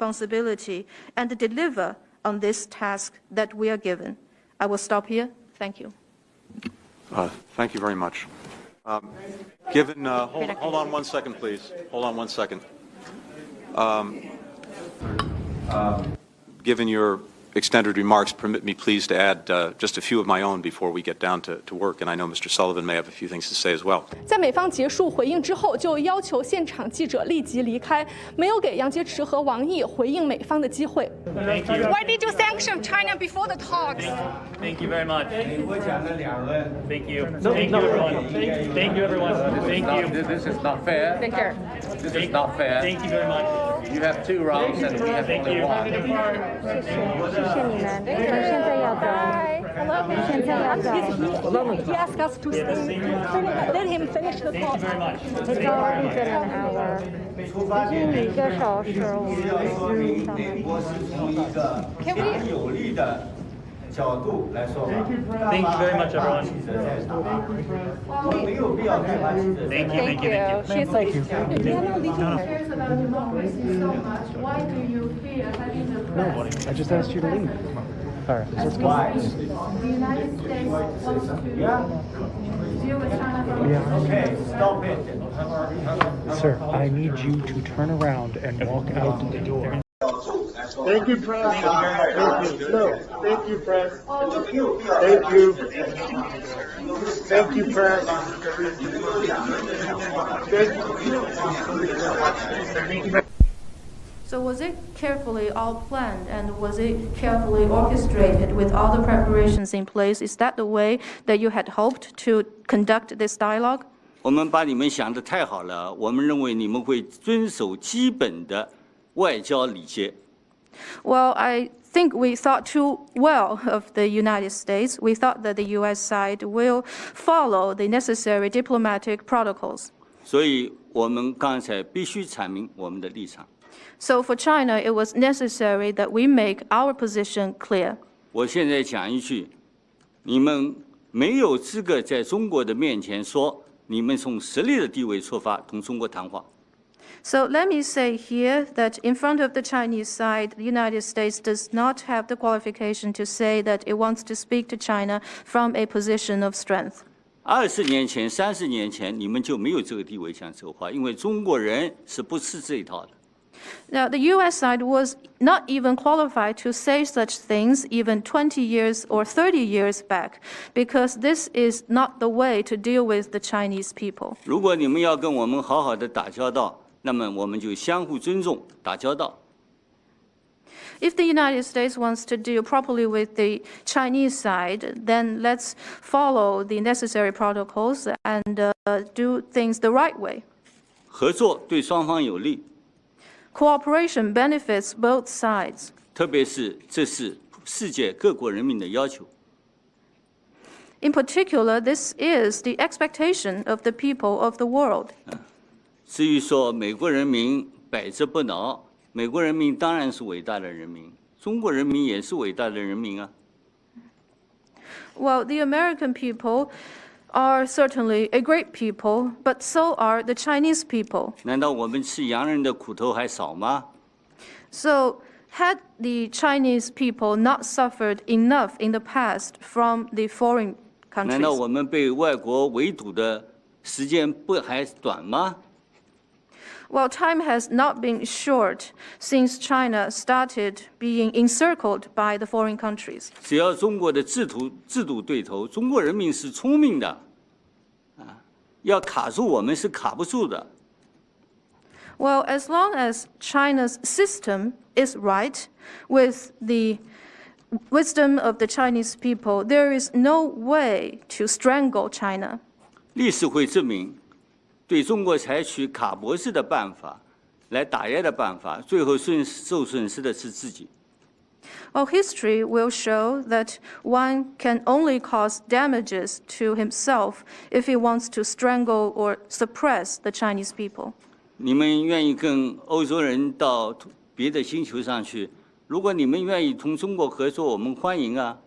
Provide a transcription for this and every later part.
responsibility and deliver on this task that we are given. I will stop here. Thank you. Thank you very much. Hold on 1 second, please. Hold on 1 second. Given your extended remarks, permit me please to add just a few of my own before we get down to work, and I know Mr. Sullivan may have a few things to say as well. 在美方结束回应之后，就要求现场记者立即离开，没有给杨洁篪和王毅回应美方的机会。Thank you. Why did you sanction China before the talks? Thank you very much. Thank you. Thank you, everyone. Thank you, everyone. Thank you. This is not fair. Take care. This is not fair. Thank you very much. You have 2 rounds and we have only 1. 谢谢你们，我现在要走，现在要走。He asked us to stay. Let him finish the talk. Thank you very much. It's already been an hour. 已经1个小时，我们上面。非常有利的角度来说话。Thank you very much, everyone. 我没有必要害怕记者。Thank you. Thank you. She's like, cares about democracy so much. Why do you fear having the press? I just asked you to leave. All right, let's go. Why? The United States wants to deal with China from Okay, stop it. Sir, I need you to turn around and walk out the door. Thank you, press. Thank you. No, thank you, press. Thank you. Thank you, press. Thank you. So was it carefully all planned and was it carefully orchestrated with all the preparations in place? Is that the way that you had hoped to conduct this dialogue? 我们把你们想得太好了，我们认为你们会遵守基本的外交礼节。Well, I think we thought too well of the United States. We thought that the U.S. side will follow the necessary diplomatic protocols. 所以我们刚才必须阐明我们的立场。So for China, it was necessary that we make our position clear. 我现在讲一句，你们没有资格在中国的面前说你们从实力的地位出发同中国谈话。So let me say here that in front of the Chinese side, the United States does not have the qualification to say that it wants to speak to China from a position of strength. 20年前、30年前，你们就没有这个地位讲这个话，因为中国人是不吃这一套的。Now, the U.S. side was not even qualified to say such things even 20 years or 30 years back, because this is not the way to deal with the Chinese people. 如果你们要跟我们好好的打交道，那么我们就相互尊重，打交道。If the United States wants to deal properly with the Chinese side, then let's follow the necessary protocols and do things the right way. 合作对双方有利。Cooperation benefits both sides. 特别是这是世界各国人民的要求。In particular, this is the expectation of the people of the world. 至于说美国人民百折不挠，美国人民当然是伟大的人民，中国人民也是伟大的人民啊。Well, the American people are certainly a great people, but so are the Chinese people. 难道我们吃洋人的苦头还少吗？ So, had the Chinese people not suffered enough in the past from the foreign 难道 countries? 我们被外国围堵的时间不还短吗？ Well, time has not been short since China started being encircled by the foreign countries. 只要中国的制度对头，中国人民是聪明的，要卡住我们是卡不住的。 Well, as long as China's system is right, with the wisdom of the Chinese people, there is no way to strangle China. 历史会证明，对中国采取卡脖子的办法来打压的办法，最后受损失的是自己。 Well, history will show that one can only cause damages to himself if he wants to strangle or suppress the Chinese people. 你们愿意跟欧洲人到别的星球上去？如果你们愿意同中国合作，我们欢迎啊。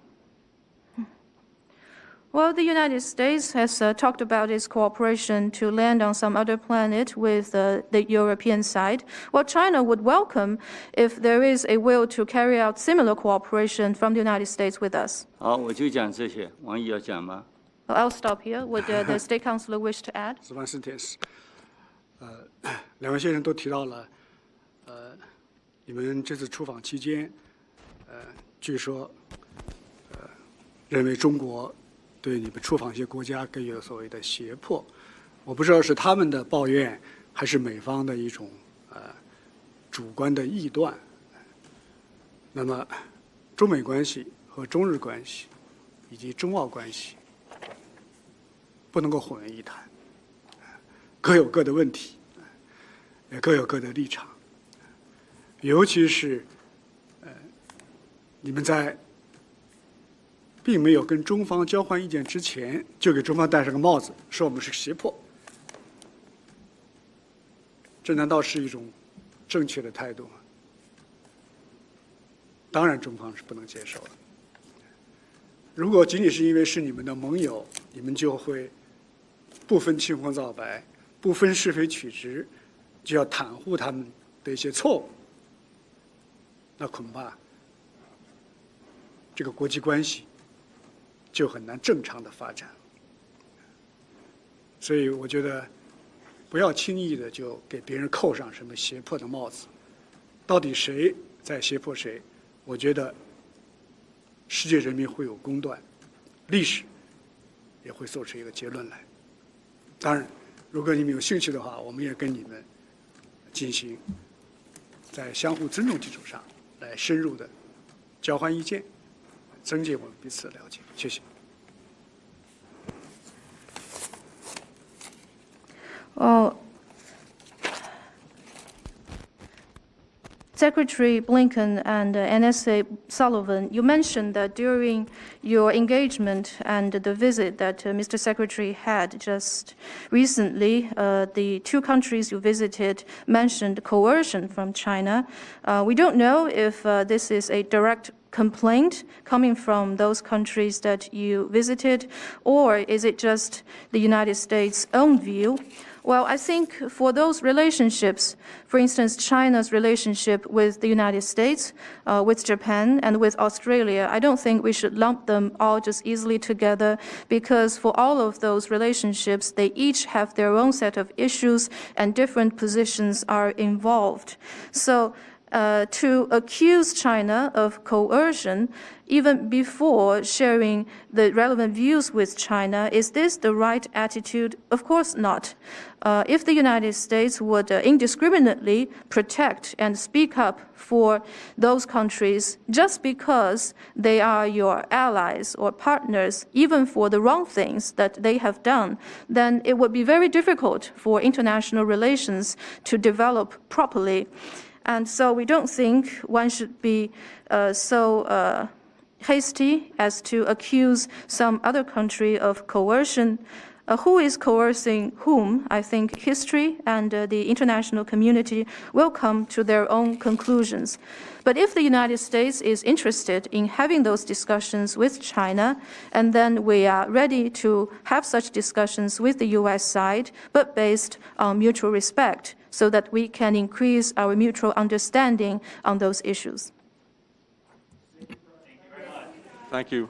Well, the United States has talked about its cooperation to land on some other planet with the European side. Well, China would welcome if there is a will to carry out similar cooperation from the United States with us. 好，我就讲这些。王毅要讲吗？ I'll stop here. Would the State Councilor wish to add? 两位先生都提到了，你们这次出访期间，据说，认为中国对你们出访一些国家给予所谓的胁迫，我不知道是他们的抱怨，还是美方的一种主观的臆断。那么，中美关系和中日关系以及中澳关系不能够混为一谈，各有各的问题，也各有各的立场。尤其是你们在并没有跟中方交换意见之前，就给中方戴上个帽子，说我们是胁迫，这难道是一种正确的态度吗？当然，中方是不能接受的。如果仅仅是因为是你们的盟友，你们就会不分青红皂白，不分是非曲直，就要袒护他们的一些错误，那恐怕这个国际关系就很难正常的发展。所以我觉得不要轻易的就给别人扣上什么胁迫的帽子。到底谁在胁迫谁？我觉得世界人民会有公断，历史也会做出一个结论来。当然，如果你们有兴趣的话，我们也跟你们进行在相互尊重基础上来深入的交换意见，增进我们彼此的了解。谢谢。Secretary Blinken and NSA Sullivan, you mentioned that during your engagement and the visit that Mr. Secretary had just recently, the two countries you visited mentioned coercion from China. We don't know if this is a direct complaint coming from those countries that you visited, or is it just the United States' own view? Well, I think for those relationships, for instance, China's relationship with the United States, with Japan, and with Australia, I don't think we should lump them all just easily together, because for all of those relationships, they each have their own set of issues and different positions are involved. So to accuse China of coercion, even before sharing the relevant views with China, is this the right attitude? Of course not. If the United States would indiscriminately protect and speak up for those countries just because they are your allies or partners, even for the wrong things that they have done, then it would be very difficult for international relations to develop properly. And so we don't think one should be so hasty as to accuse some other country of coercion. Who is coercing whom? I think history and the international community will come to their own conclusions. But if the United States is interested in having those discussions with China, and then we are ready to have such discussions with the U.S. side, but based on mutual respect, so that we can increase our mutual understanding on those issues. Thank you.